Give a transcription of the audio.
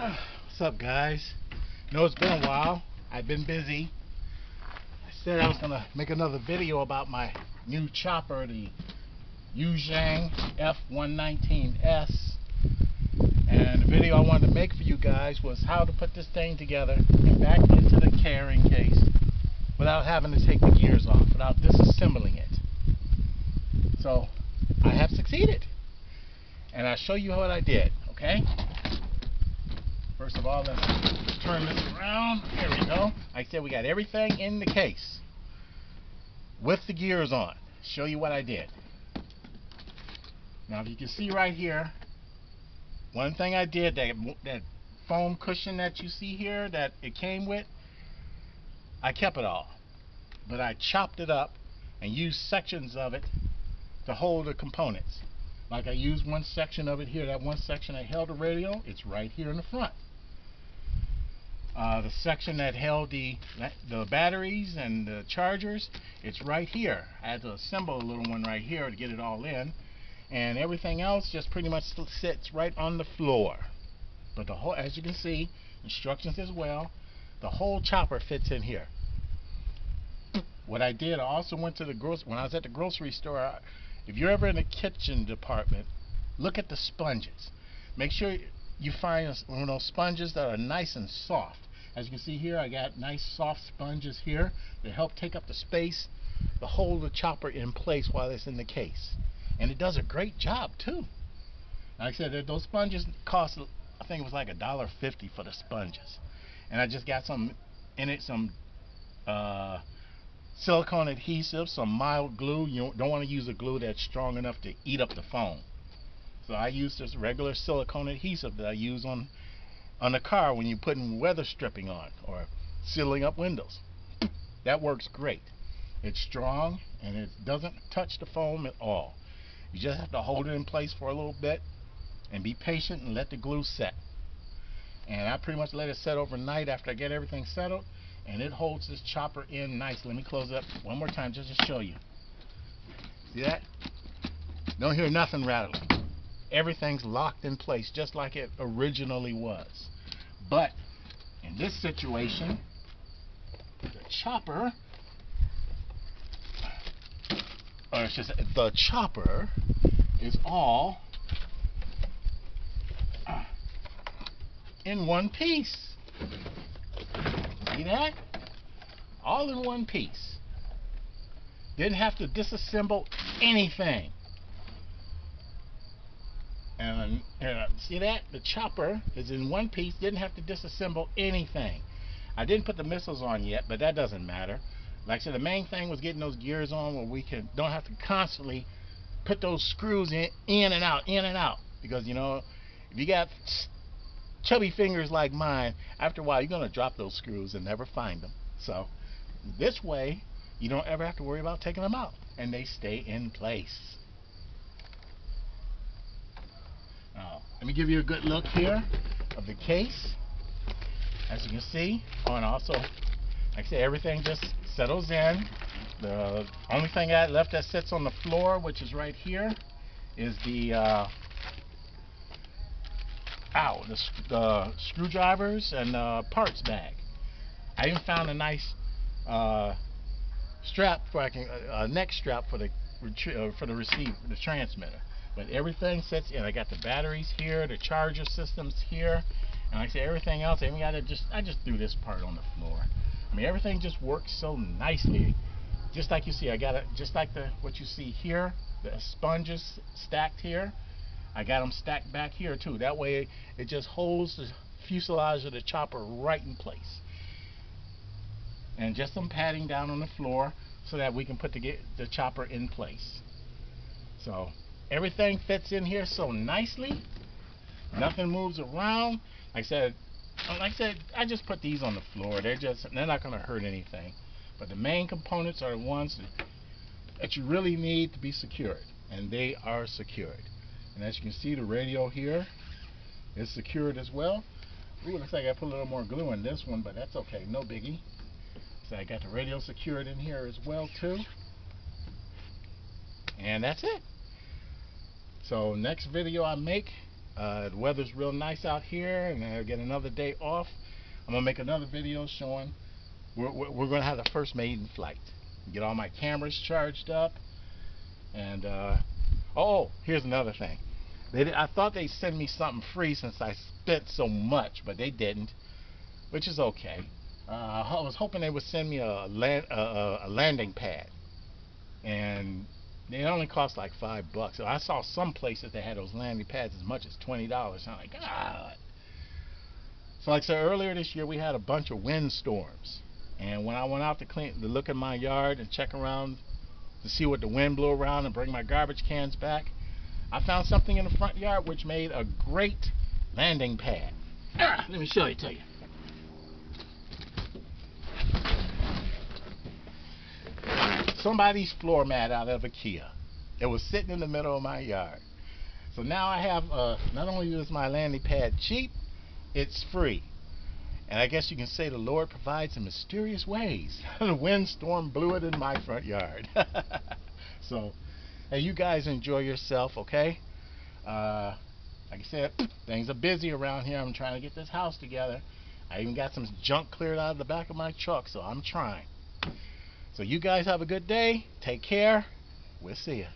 What's up, guys? Know it's been a while. I've been busy. I said I was gonna make another video about my new chopper, the Xiang F119S. And the video I wanted to make for you guys was how to put this thing together and back into the carrying case without having to take the gears off, without disassembling it. So I have succeeded, and I'll show you what I did. Okay. First of all, let's turn this around. There we go. Like I said, we got everything in the case with the gears on. Show you what I did. Now, if you can see right here, one thing I did, that foam cushion that you see here that it came with, I kept it all. But I chopped it up and used sections of it to hold the components. Like I used one section of it here, that one section that held the radio, it's right here in the front. The section that held the batteries and the chargers, it's right here. I had to assemble a little one right here to get it all in. And everything else just pretty much sits right on the floor. But the whole, as you can see, instructions as well, the whole chopper fits in here. What I did, I also went to when I was at the grocery store, if you're ever in the kitchen department, look at the sponges. Make sure you find one of those sponges that are nice and soft. As you can see here, I got nice soft sponges here that help take up the space to hold the chopper in place while it's in the case. And it does a great job too. Like I said, those sponges cost, I think it was like $1.50 for the sponges. And I just got some in it, some silicone adhesive, some mild glue. You don't want to use a glue that's strong enough to eat up the foam. So I used this regular silicone adhesive that I use on the car when you're putting weather stripping on or sealing up windows. That works great. It's strong and it doesn't touch the foam at all. You just have to hold it in place for a little bit and be patient and let the glue set. And I pretty much let it set overnight after I get everything settled, and it holds this chopper in nicely. Let me close it up one more time just to show you. See that? Don't hear nothing rattling. Everything's locked in place just like it originally was. But in this situation, the chopper, or it's just the chopper, is all in one piece. See that? All in one piece. Didn't have to disassemble anything. And see that? The chopper is in one piece, didn't have to disassemble anything. I didn't put the missiles on yet, but that doesn't matter. Like I said, the main thing was getting those gears on where we don't have to constantly put those screws in and out. Because, you know, if you got chubby fingers like mine, after a while you're going to drop those screws and never find them. So this way, you don't ever have to worry about taking them out, and they stay in place. Now, let me give you a good look here of the case. As you can see, and also, like I said, everything just settles in. The only thing I left that sits on the floor, which is right here, is the screwdrivers and parts bag. I even found a nice strap for a neck strap for the receiver, the transmitter. But everything sits in. I got the batteries here, the charger systems here, and like I said, everything else. I just threw this part on the floor. I mean, everything just works so nicely. Just like you see, I got it just like what you see here, the sponges stacked here. I got them stacked back here too. That way it just holds the fuselage of the chopper right in place. And just some padding down on the floor so that we can put the chopper in place. So everything fits in here so nicely. Nothing moves around. Like I said, I just put these on the floor. They're not going to hurt anything. But the main components are the ones that you really need to be secured, and they are secured. And as you can see, the radio here is secured as well. Ooh, looks like I put a little more glue in this one, but that's okay, no biggie. So I got the radio secured in here as well too. And that's it. So next video I make, The weather's real nice out here, and I'll get another day off. I'm gonna make another video showing we're gonna have the first maiden flight. Get all my cameras charged up, and oh, here's another thing. I thought they'd send me something free since I spent so much, but they didn't, which is okay. I was hoping they would send me a landing pad, and they only cost like $5. So I saw some places that had those landing pads as much as $20. I'm like, God. So like I said earlier this year, we had a bunch of windstorms, and when I went out to look at my yard and check around to see what the wind blew around and bring my garbage cans back, I found something in the front yard which made a great landing pad. Let me show it to you. Somebody's floor mat out of IKEA. It was sitting in the middle of my yard. So now I have, not only is my landing pad cheap, it's free. And I guess you can say the Lord provides in mysterious ways. The windstorm blew it in my front yard. So, hey, you guys enjoy yourself, okay? Like I said, things are busy around here. I'm trying to get this house together. I even got some junk cleared out of the back of my truck, so I'm trying. So you guys have a good day. Take care. We'll see you.